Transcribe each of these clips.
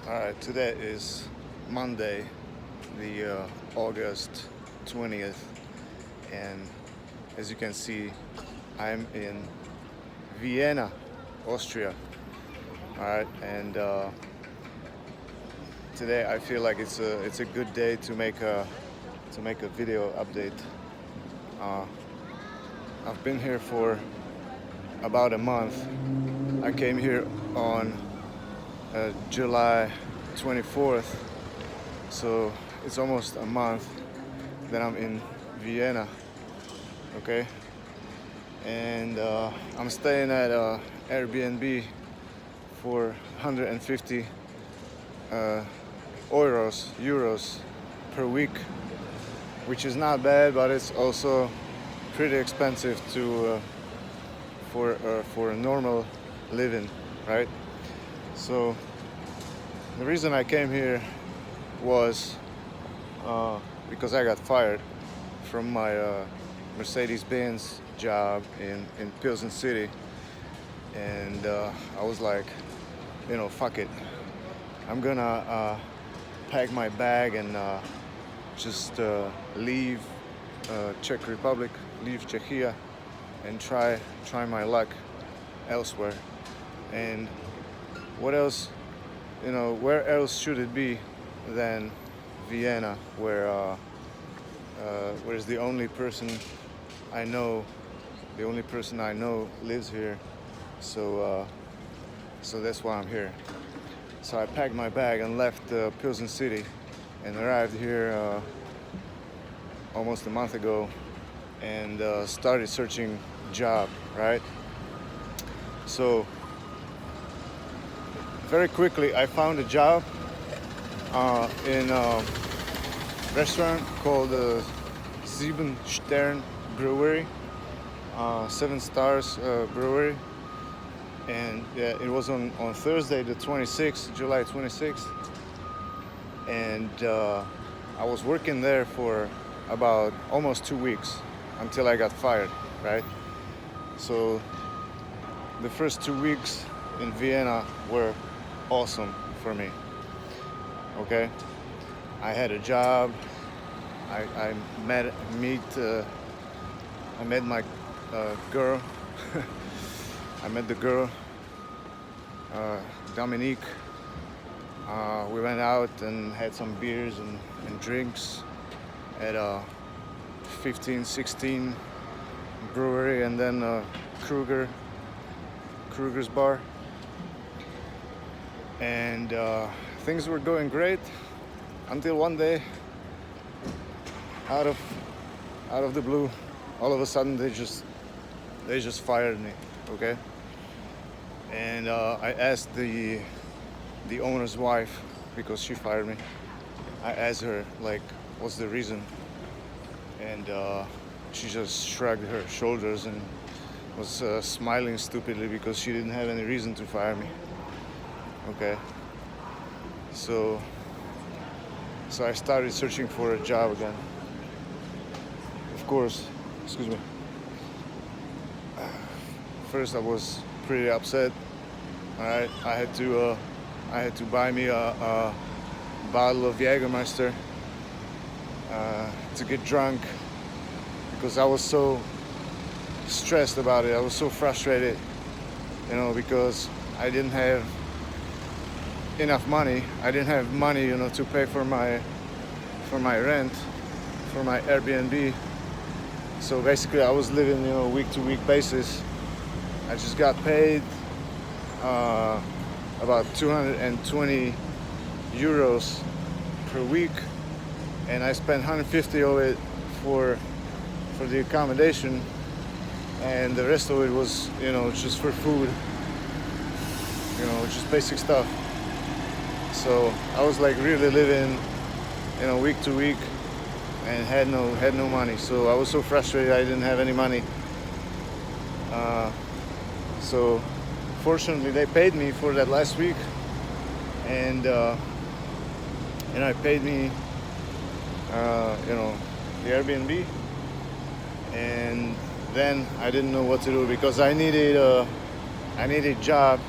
Alright, today is Monday, the August 20th, and as you can see, I'm in Vienna, Austria. Alright, and today I feel like it's a good day to make a video update. I've been here for about a month. I came here on July 24th, so it's almost a month that I'm in Vienna. Okay, and I'm staying at Airbnb for 150 euros per week, which is not bad, but it's also pretty expensive to for a normal living, right? So the reason I came here was because I got fired from my Mercedes-Benz job in Pilsen City, and I was like, fuck it, I'm gonna pack my bag and just leave Czech Republic, leave Czechia, and try my luck elsewhere. And what else, where else should it be than Vienna, where where's the only person I know lives here. So that's why I'm here. So I packed my bag and left Pilsen City and arrived here almost a month ago, and started searching job, right? So very quickly I found a job in a restaurant called Sieben Stern Brewery, 7 stars brewery, and yeah, it was on Thursday the 26th, July 26th, and I was working there for about almost 2 weeks until I got fired, right? So the first 2 weeks in Vienna were awesome for me. Okay, I had a job. I met my girl. I met the girl, Dominique. We went out and had some beers and drinks at a 1516 brewery, and then Kruger's bar, and things were going great until one day, out of the blue, all of a sudden they just fired me. Okay, and I asked the owner's wife, because she fired me. I asked her, like, what's the reason, and she just shrugged her shoulders and was smiling stupidly because she didn't have any reason to fire me. Okay, so I started searching for a job again. Of course, excuse me. First I was pretty upset. All right, I had to buy me a bottle of Jägermeister to get drunk, because I was so stressed about it. I was so frustrated, because I didn't have enough money. I didn't have money, to pay for my rent, for my Airbnb. So basically I was living, week to week basis. I just got paid about 220 euros per week, and I spent 150 of it for the accommodation, and the rest of it was, just for food, just basic stuff. So I was like really living, week to week, and had no money. So I was so frustrated I didn't have any money. So fortunately they paid me for that last week, and I paid me the Airbnb, and then I didn't know what to do, because I needed a job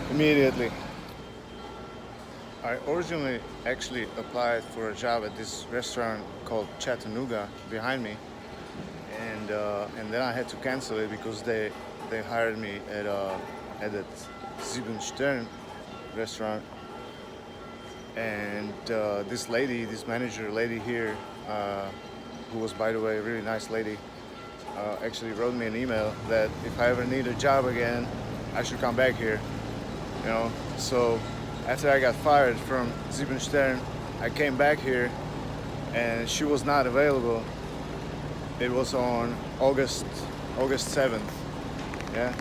immediately. I originally actually applied for a job at this restaurant called Chattanooga behind me, and then I had to cancel it because they hired me at the Sieben Stern restaurant, and this lady, this manager lady here, who was, by the way, a really nice lady, actually wrote me an email that if I ever need a job again, I should come back here. You know, so after I got fired from Sieben Stern, I came back here, and she was not available. It was on August 7th. Yeah.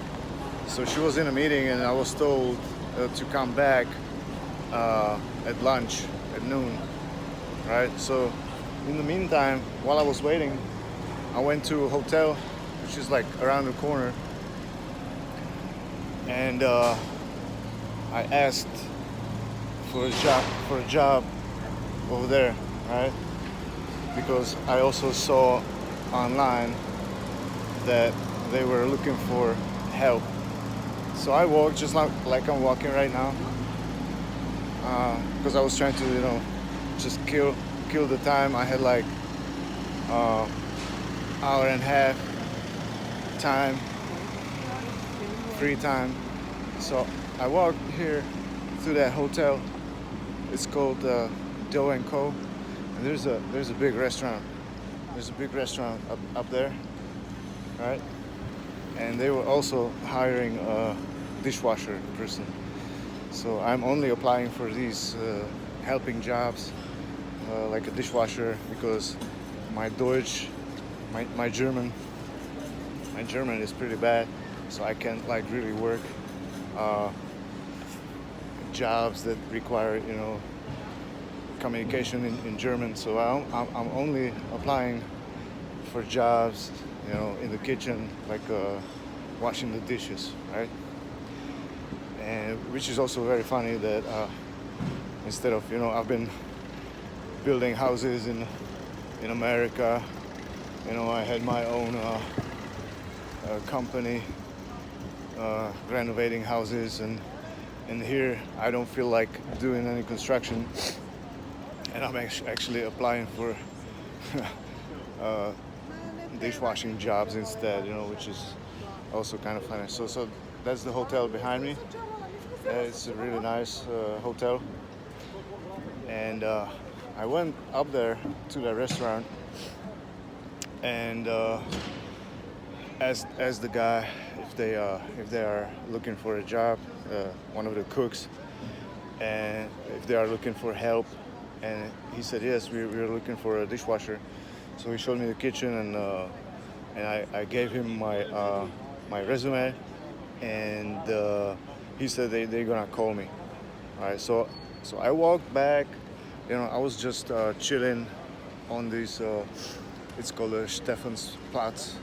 So she was in a meeting, and I was told to come back at lunch at noon. Right. So in the meantime, while I was waiting, I went to a hotel, which is like around the corner, and I asked for a job over there, right? Because I also saw online that they were looking for help. So I walked just like I'm walking right now, because I was trying to, just kill the time. I had like hour and a half time, free time. So I walked here to that hotel. It's called Dough and Co. And there's a big restaurant. There's a big restaurant up there, right? And they were also hiring a dishwasher person. So I'm only applying for these helping jobs, like a dishwasher, because my Deutsch, my German is pretty bad, so I can't like really work jobs that require communication in German. So I'm only applying for jobs in the kitchen, like washing the dishes, right? And which is also very funny that instead of I've been building houses in America, I had my own company renovating houses, and here I don't feel like doing any construction, and I'm actually applying for dishwashing jobs instead, which is also kind of funny. So that's the hotel behind me. It's a really nice hotel, and I went up there to the restaurant and asked the guy if they are looking for a job, one of the cooks, and if they are looking for help. And he said yes, we're looking for a dishwasher. So he showed me the kitchen, and I gave him my resume, and he said they're gonna call me. All right, so I walked back. I was just chilling on this. It's called Stephansplatz.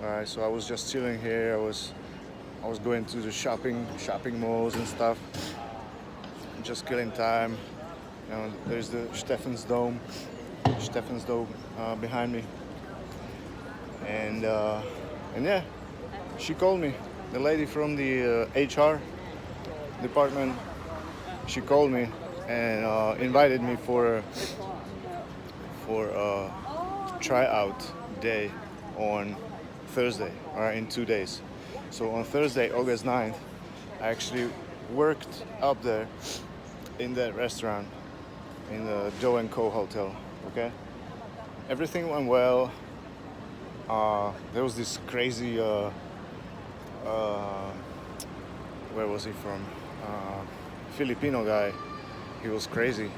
All right, so I was just chilling here. I was going to the shopping malls and stuff, just killing time. There's the Stephansdom behind me, and yeah, she called me. The lady from the HR department, she called me and invited me for a tryout day on Thursday, or in 2 days. So on Thursday, August 9th, I actually worked up there in that restaurant, in the Dough and Co. hotel. Okay, everything went well. There was this crazy, where was he from? Filipino guy. He was crazy.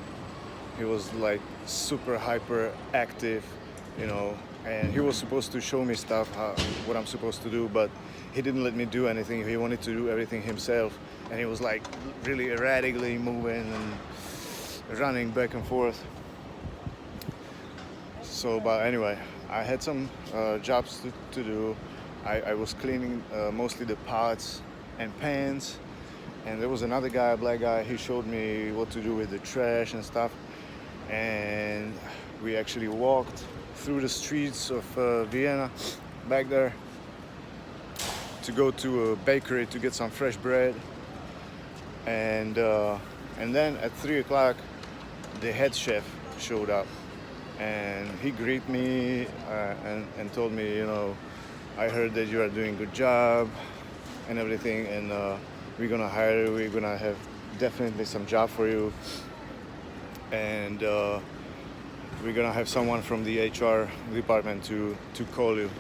He was like super hyper active, and he was supposed to show me stuff, what I'm supposed to do, but he didn't let me do anything. He wanted to do everything himself, and he was like really erratically moving and running back and forth. So, but anyway, I had some jobs to do. I was cleaning mostly the pots and pans, and there was another guy, a black guy. He showed me what to do with the trash and stuff, and we actually walked through the streets of Vienna back there to go to a bakery to get some fresh bread. and uh, and then at 3 o'clock, the head chef showed up, and he greeted me and told me, I heard that you are doing a good job and everything, and we're gonna hire you. We're gonna have definitely some job for you, and we're gonna have someone from the HR department to call you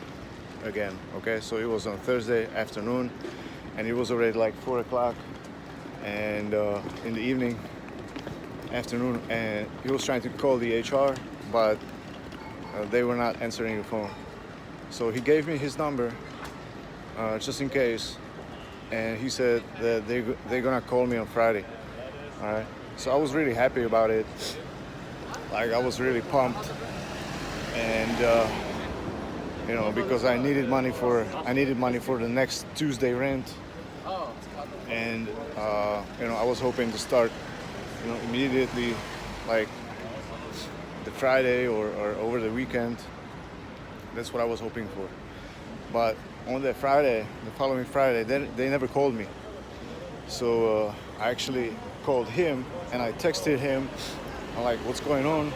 again. Okay, so it was on Thursday afternoon, and it was already like 4 o'clock, and in the evening, afternoon, and he was trying to call the HR, but they were not answering the phone. So he gave me his number just in case, and he said that they're gonna call me on Friday. All right. So I was really happy about it. Like, I was really pumped, and because I needed money for the next Tuesday rent, and I was hoping to start immediately, like the Friday or over the weekend. That's what I was hoping for. But on that Friday, the following Friday, they never called me. So I actually called him and I texted him. I'm like, what's going on?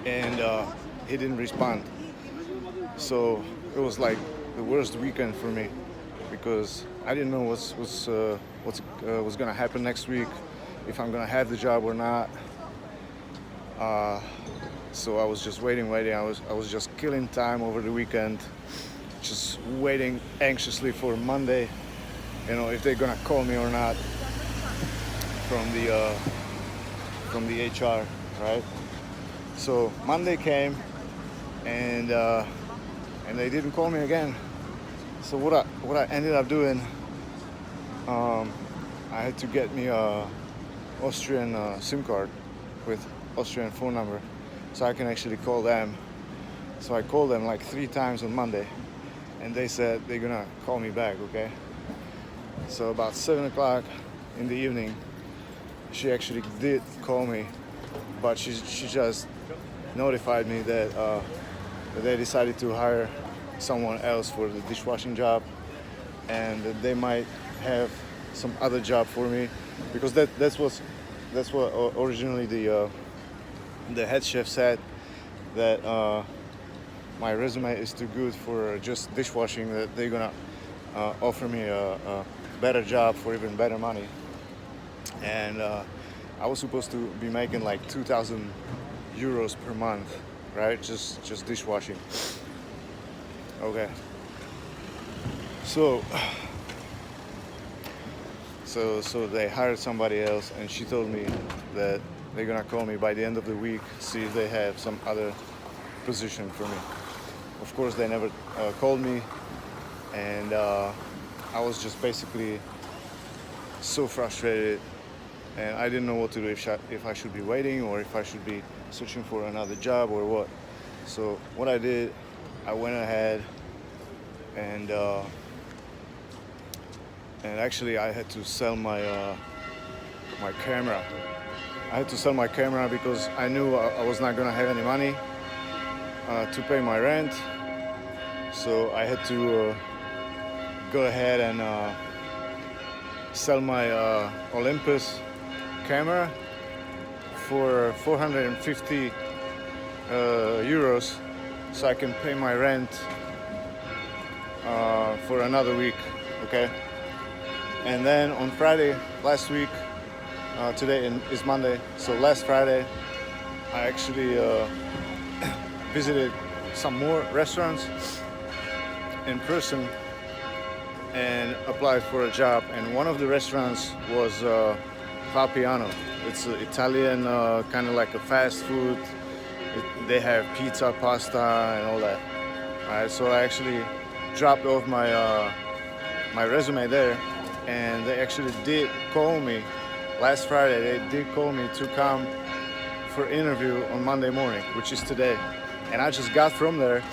And he didn't respond. So it was like the worst weekend for me, because I didn't know what's gonna happen next week, if I'm gonna have the job or not. So I was just waiting. I was just killing time over the weekend, just waiting anxiously for Monday, if they're gonna call me or not from the HR, right? So Monday came, and they didn't call me again. So what I ended up doing, I had to get me a Austrian SIM card with Austrian phone number, so I can actually call them. So I called them like 3 times on Monday, and they said they're gonna call me back. Okay. So about 7 o'clock in the evening, she actually did call me, but she just notified me that they decided to hire someone else for the dishwashing job, and that they might have some other job for me, because that's what originally the head chef said, that my resume is too good for just dishwashing, that they're gonna offer me a better job for even better money. And I was supposed to be making like 2,000 euros per month, right? Just dishwashing. Okay. So they hired somebody else, and she told me that they're gonna call me by the end of the week, see if they have some other position for me. Of course, they never called me, and I was just basically so frustrated, and I didn't know what to do, if I should be waiting or if I should be searching for another job or what. So what I did, I went ahead and actually I had to sell my camera. I had to sell my camera because I knew I was not gonna have any money to pay my rent. So I had to go ahead and sell my Olympus camera for 450 euros, so I can pay my rent for another week. Okay. And then on Friday last week, today is Monday, so last Friday I actually visited some more restaurants in person and applied for a job. And one of the restaurants was Vapiano. It's Italian, kind of like a fast food. They have pizza, pasta, and all that. All right, so I actually dropped off my resume there, and they actually did call me last Friday. They did call me to come for interview on Monday morning, which is today. And I just got from there,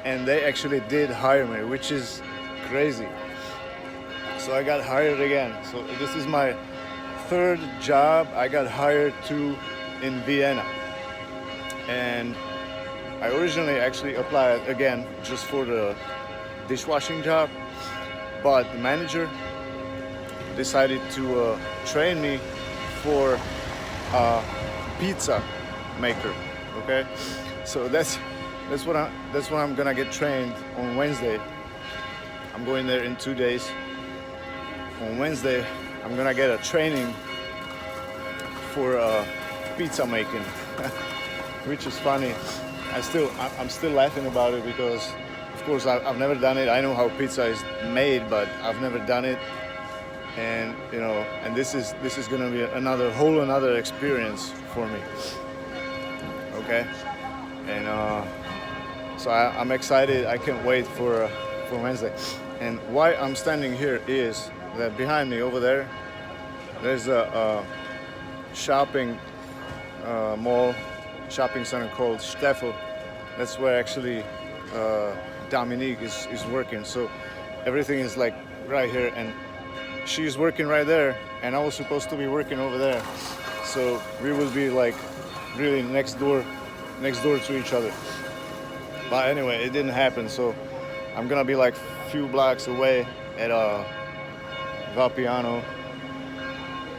and they actually did hire me, which is crazy. So I got hired again. So this is my third job I got hired to in Vienna. And I originally actually applied again just for the dishwashing job, but the manager, decided to train me for pizza maker. Okay, so that's what I'm gonna get trained on Wednesday. I'm going there in 2 days. On Wednesday, I'm gonna get a training for pizza making, which is funny. I'm still laughing about it because, of course, I've never done it. I know how pizza is made, but I've never done it. And and this is gonna be another experience for me. Okay, and so I'm excited. I can't wait for Wednesday. And why I'm standing here is that behind me over there's a shopping mall, shopping center called Steffel. That's where actually Dominique is working. So everything is like right here, and she's working right there, and I was supposed to be working over there. So we will be like really next door to each other. But anyway, it didn't happen. So I'm gonna be like few blocks away at a Vapiano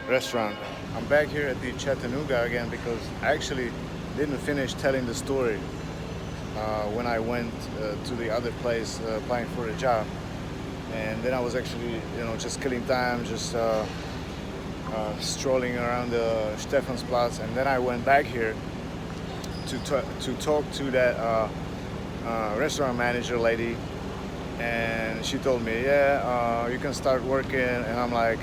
restaurant. I'm back here at the Chattanooga again because I actually didn't finish telling the story when I went to the other place applying for a job. And then I was actually, just killing time, just strolling around the Stephansplatz. And then I went back here to talk to that restaurant manager lady. And she told me, yeah, you can start working. And I'm like,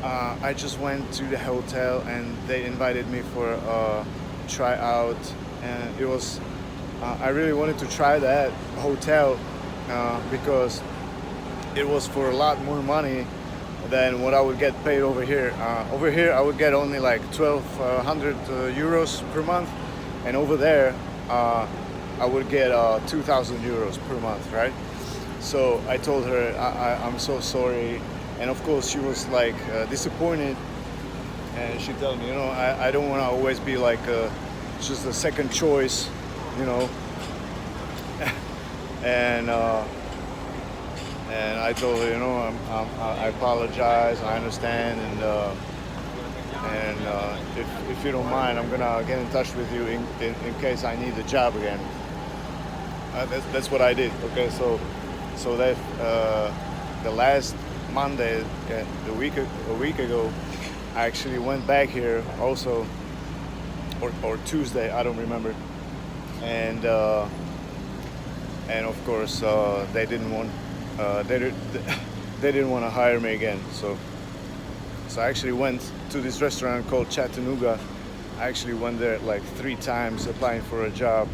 I just went to the hotel and they invited me for a tryout. And it was, I really wanted to try that hotel because it was for a lot more money than what I would get paid over here. Over here, I would get only like 1,200 euros per month, and over there, I would get 2,000 euros per month, right? So I told her I'm so sorry, and of course she was like disappointed, and she told me, I don't want to always be like just a second choice, and I told her, I apologize, I understand, and if you don't mind, I'm gonna get in touch with you in case I need a job again. That's what I did. Okay, so that the last Monday, a week ago, I actually went back here also, or Tuesday, I don't remember, and of course they didn't want. They didn't want to hire me again, so I actually went to this restaurant called Chattanooga. I actually went there like 3 times applying for a job,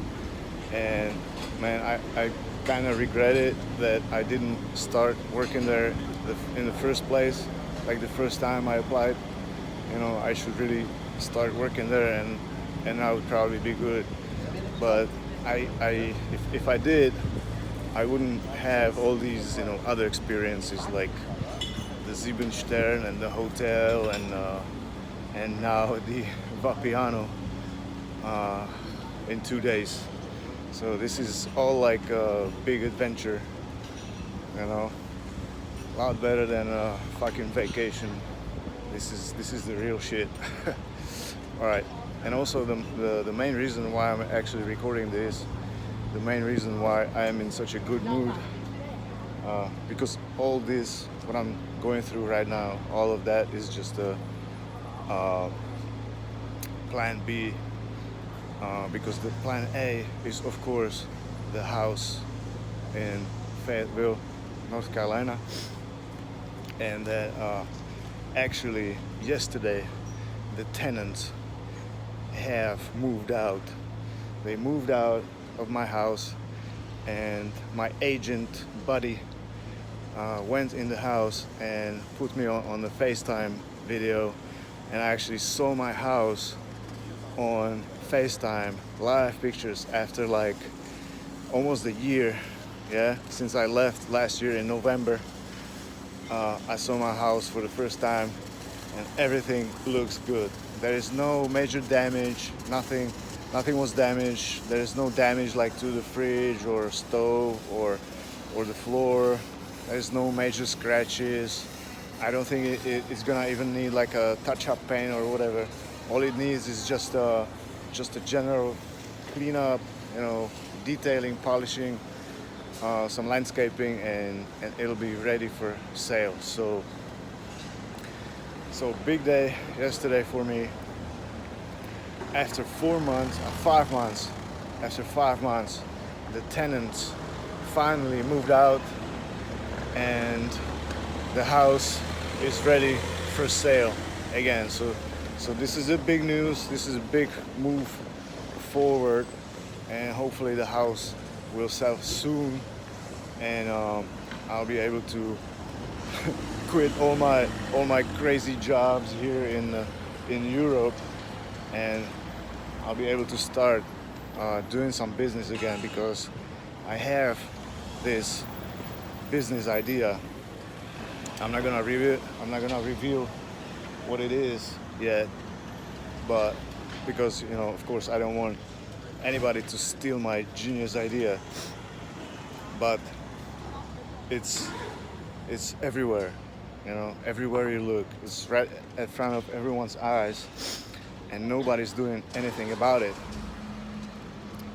and man, I kind of regret it that I didn't start working there in the first place. Like the first time I applied, I should really start working there, and I would probably be good. But if I did, I wouldn't have all these, other experiences like the Siebenstern and the hotel and now the Vapiano in 2 days. So this is all like a big adventure, a lot better than a fucking vacation. This is the real shit. All right, and also the main reason why I'm actually recording this. The main reason why I am in such a good mood, because all this, what I'm going through right now, all of that is just a plan B, because the plan A is, of course, the house in Fayetteville, North Carolina, and that actually yesterday the tenants have moved out. They moved out of my house, and my agent buddy went in the house and put me on the FaceTime video, and I actually saw my house on FaceTime live pictures after like almost a year, since I left last year in November. I saw my house for the first time, and everything looks good. There is no major damage, nothing was damaged. There is no damage like to the fridge or stove or the floor. There's no major scratches. I don't think it's gonna even need like a touch-up paint or whatever. All it needs is just a general cleanup, you know, detailing, polishing, some landscaping, and it'll be ready for sale. So big day yesterday for me. After 5 months, after 5 months, the tenants finally moved out, and the house is ready for sale again. So this is a big news. This is a big move forward, and hopefully the house will sell soon, and I'll be able to quit all my crazy jobs here in Europe, and I'll be able to start doing some business again, because I have this business idea. I'm not gonna reveal what it is yet, but because, you know, of course, I don't want anybody to steal my genius idea. But it's everywhere, you know, everywhere you look. It's right in front of everyone's eyes, and nobody's doing anything about it,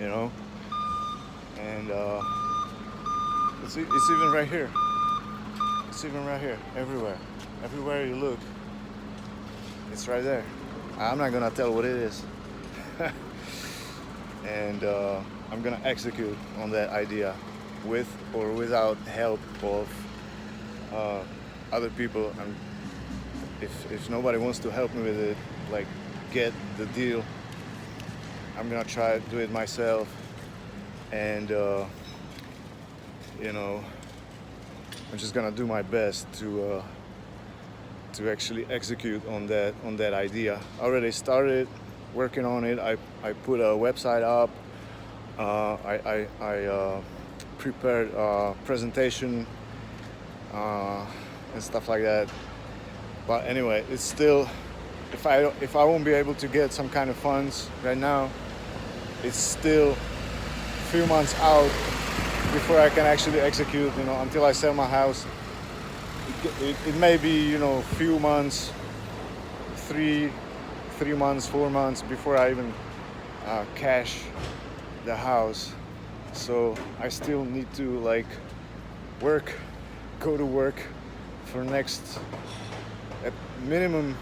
you know. And it's even right here. It's even right here, everywhere you look, it's right there. I'm not gonna tell what it is. And I'm gonna execute on that idea with or without help of other people. And if nobody wants to help me with it, like get the deal, I'm gonna try to do it myself. And you know, I'm just gonna do my best to actually execute on that idea. I already started working on it. I put a website up. I prepared a presentation and stuff like that. But anyway, it's still, if I won't be able to get some kind of funds right now, it's still a few months out before I can actually execute, you know, until I sell my house. It may be, you know, a few months, 3 months, 4 months before I even cash the house. So I still need to like go to work for next, at minimum,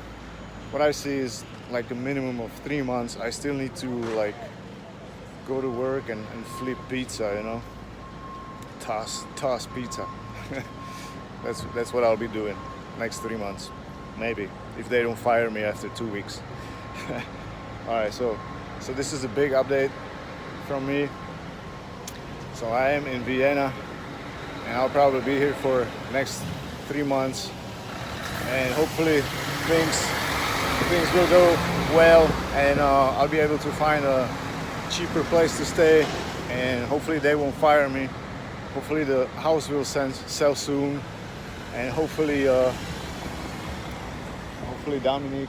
what I see is like a minimum of 3 months. I still need to like go to work and flip pizza, you know, toss pizza. That's what I'll be doing next 3 months, maybe, if they don't fire me after 2 weeks. All right, so this is a big update from me. So I am in Vienna, and I'll probably be here for next 3 months, and hopefully things will go well, and I'll be able to find a cheaper place to stay, and hopefully they won't fire me. Hopefully the house will sell soon, and hopefully Dominique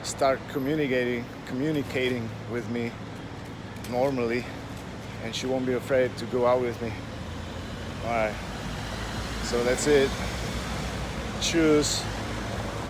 start communicating with me normally, and she won't be afraid to go out with me. All right, so that's it. Cheers.